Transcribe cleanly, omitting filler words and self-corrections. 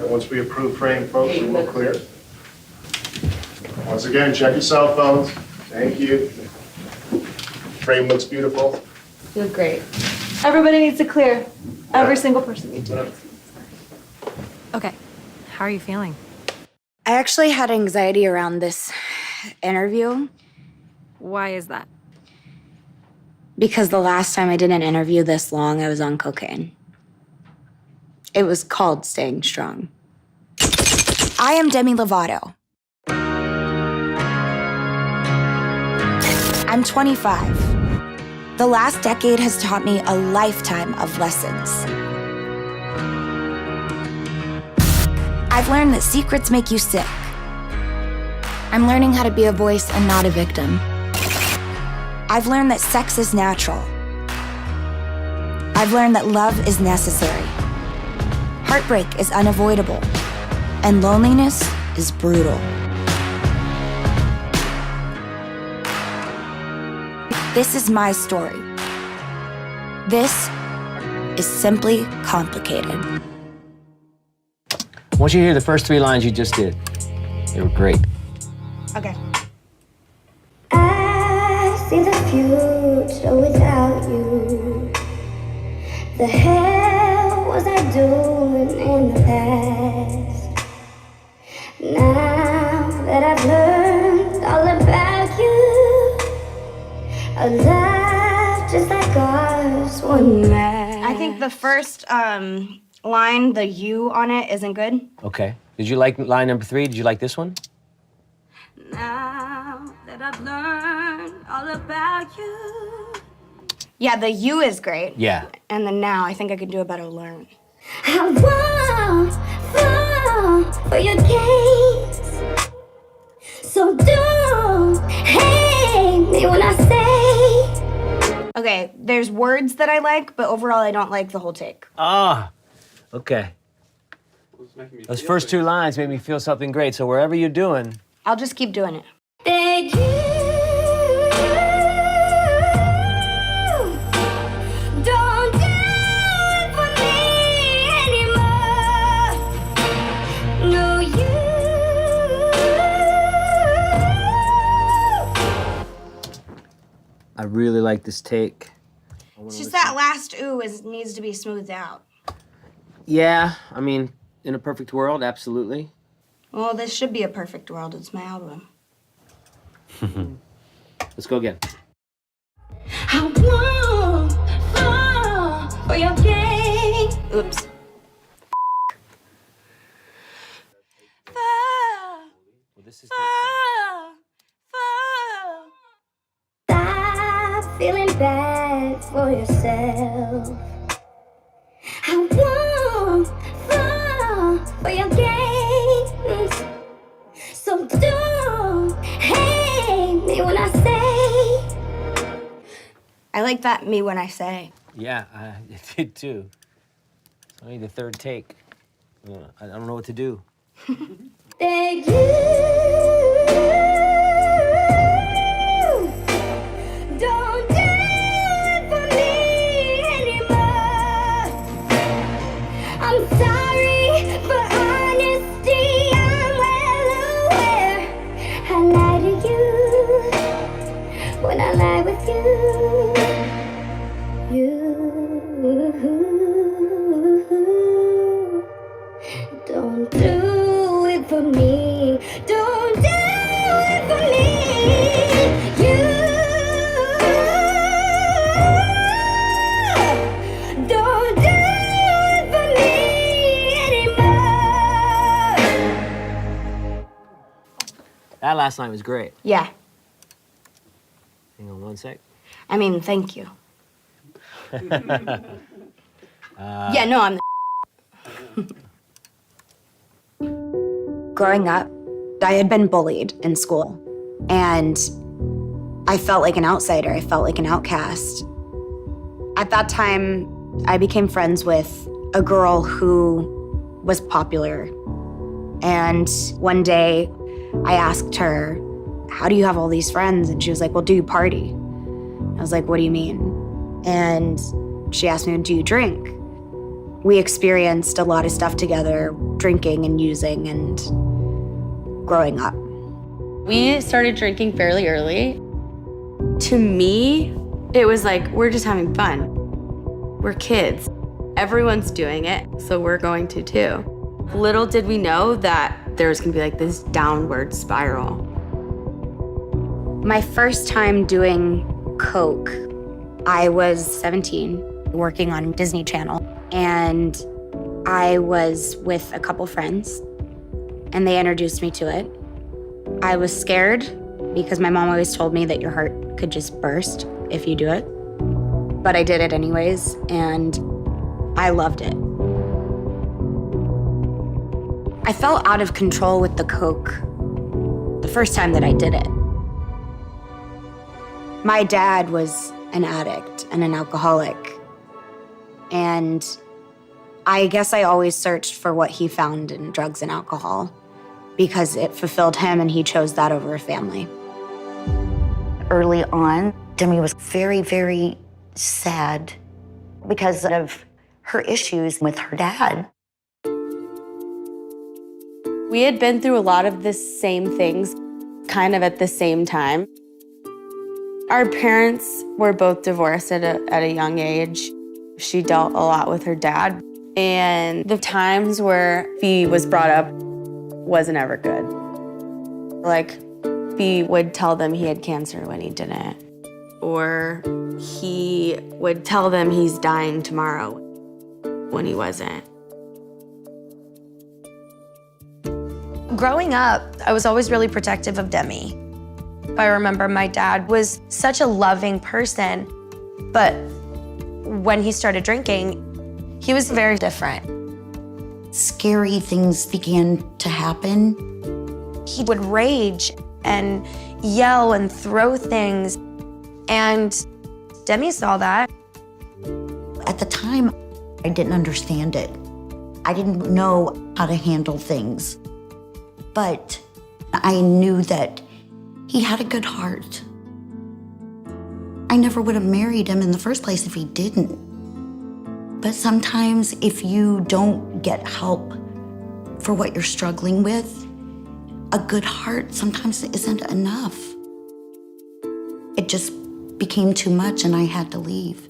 And once we approve frame, folks, we will clear. Once again, check your cell phones. Thank you. Frame looks beautiful. You look great. Everybody needs to clear. Every single person needs to. Okay, how are you feeling? I actually had anxiety around this interview. Why is that? Because the last time I did an interview this long, I was on cocaine. It was called Staying Strong. I am Demi Lovato. I'm 25. The last decade has taught me a lifetime of lessons. I've learned that secrets make you sick. I'm learning how to be a voice and not a victim. I've learned that sex is natural. I've learned that love is necessary. Heartbreak is unavoidable. And loneliness is brutal. This is my story. This is simply complicated. I want you to hear the first 3 lines you just did. They were great. Okay. I see the future without you. The hell was I doing in the past? Now that I've learned all about you, a life just like ours wouldn't last. I think the first line, the you on it, isn't good. Okay. Did you like line number 3? Did you like this one? Now that I've learned all about you. Yeah, the you is great. Yeah. And the now, I think I could do a better learn. I won't fall for your games, so don't hate me when I say. Okay, there's words that I like, but overall I don't like the whole take. Ah, okay. Those first 2 lines made me feel something great, so wherever you're doing... I'll just keep doing it. Thank you. Don't do it for me anymore. No, you. I really like this take. It's just that last ooh needs to be smoothed out. Yeah, I mean, in a perfect world, absolutely. Well, this should be a perfect world. It's my album. Let's go again. I won't fall for your game. Oops. Well, this is Stop feeling bad for yourself. I won't fall for your games, so don't hate me when I say. I like that me when I say. Yeah, I did too. It's only the 3rd take. I don't know what to do. Thank you. Don't do it for me anymore. I'm sorry for honesty. I'm well aware I lie to you when I lie with you. Don't do it for me. Don't do it for me. Don't do it for me anymore. That last line was great. Yeah. Hang on 1 sec. I mean, thank you. Yeah, no, I'm Growing up, I had been bullied in school, and I felt like an outsider. I felt like an outcast. At that time, I became friends with a girl who was popular. And one day, I asked her, "How do you have all these friends?" And she was like, "Well, do you party?" I was like, "What do you mean?" And she asked me, "Do you drink?" We experienced a lot of stuff together, drinking and using and growing up. We started drinking fairly early. To me, it was like, we're just having fun. We're kids. Everyone's doing it, so we're going to too. Little did we know that there was gonna be like this downward spiral. My first time doing coke, I was 17, working on Disney Channel, and I was with a couple friends, and they introduced me to it. I was scared because my mom always told me that your heart could just burst if you do it. But I did it anyways, and I loved it. I felt out of control with the coke the first time that I did it. My dad was an addict and an alcoholic, and I guess I always searched for what he found in drugs and alcohol because it fulfilled him and he chose that over a family. Early on, Demi was very, very sad because of her issues with her dad. We had been through a lot of the same things, kind of at the same time. Our parents were both divorced at a young age. She dealt a lot with her dad. And the times where Fee was brought up wasn't ever good. Like, Fee would tell them he had cancer when he didn't. Or he would tell them he's dying tomorrow when he wasn't. Growing up, I was always really protective of Demi. I remember my dad was such a loving person, but when he started drinking, he was very different. Scary things began to happen. He would rage and yell and throw things, and Demi saw that. At the time, I didn't understand it. I didn't know how to handle things. But I knew that he had a good heart. I never would have married him in the first place if he didn't. But sometimes if you don't get help for what you're struggling with, a good heart sometimes isn't enough. It just became too much and I had to leave.